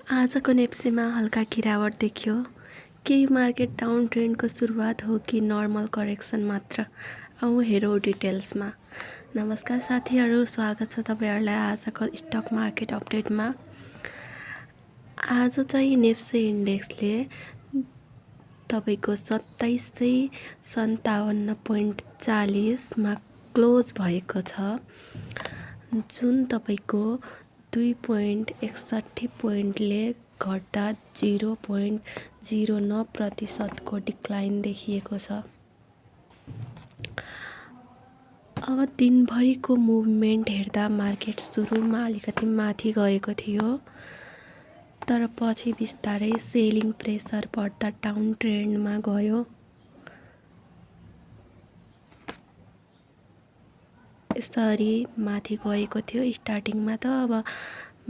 आजको नेप्सेमा हल्का गिरावट देखियो। केही मार्केट डाउन ट्रेन्डको सुरुवात हो कि नर्मल करेक्सन मात्र? आउँ हेरौँ डिटेल्समा। नमस्कार साथीहरू, स्वागत छ तपाईँहरूलाई आजको स्टक मार्केट अपडेटमा। आज चाहिँ नेप्से इन्डेक्सले तपाईँको 2757.40मा क्लोज भएको छ, जुन तपाईँको 2.61 पोइन्टले घट्दा 0.09% डिक्लाइन देखिएको छ। अब दिनभरिको मुभमेन्ट हेर्दा मार्केट सुरुमा अलिकति माथि गएको थियो, तर पछि बिस्तारै सेलिङ प्रेसर बढ्दा डाउन ट्रेन्डमा गयो। यसरी माथि गएको थियो। स्टार्टिङमा त अब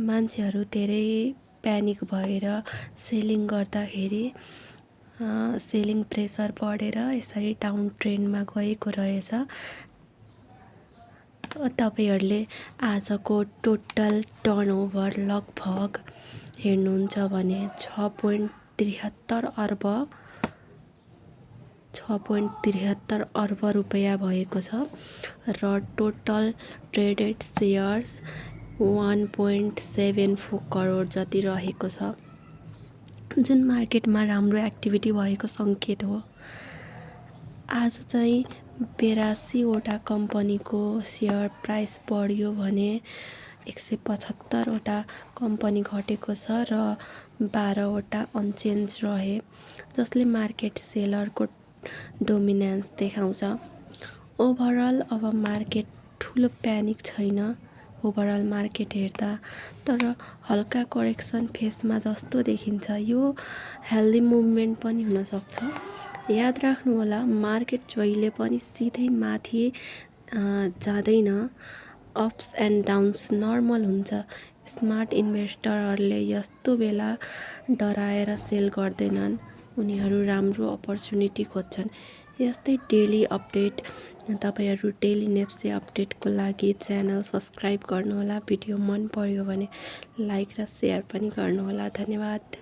मान्छेहरू धेरै प्यानिक भएर सेलिङ गर्दाखेरि सेलिङ प्रेसर बढेर यसरी डाउन ट्रेन्डमा गएको रहेछ। तपाईहरूले आजको टोटल टर्नओभर लगभग हेर्नुहुन्छ भने 6.73 अर्ब रुपैयाँ भएको छ र टोटल ट्रेडेड सेयर्स 1.74 करोड जति रहेको छ, जुन मार्केटमा राम्रो एक्टिभिटी भएको सङ्केत हो। आज चाहिँ 82वटा कम्पनीको सेयर प्राइस बढ्यो भने 175वटा कम्पनी घटेको छ र 12वटा अनचेन्ज रहे, जसले मार्केट सेलरको डोमिनेन्स देखाउँछ। ओभरअल अब मार्केट ठुलो प्यानिक छैन ओभरअल मार्केट हेर्दा, तर हल्का करेक्सन फेसमा जस्तो देखिन्छ। यो हेल्दी मुभमेन्ट पनि हुनसक्छ। याद राख्नुहोला, मार्केट जहिले पनि सिधै माथि जाँदैन। अप्स एन्ड डाउन्स नर्मल हुन्छ। स्मार्ट इन्भेस्टरहरूले यस्तो बेला डराएर सेल गर्दैनन्, उनीहरू राम्रो अपर्च्युनिटी खोज्छन्। यस्तै डेली अपडेट तपाईँहरू डेली नेप्से अपडेटको लागि च्यानल सब्सक्राइब गर्नुहोला। भिडियो मन पर्यो भने लाइक र सेयर पनि गर्नुहोला। धन्यवाद।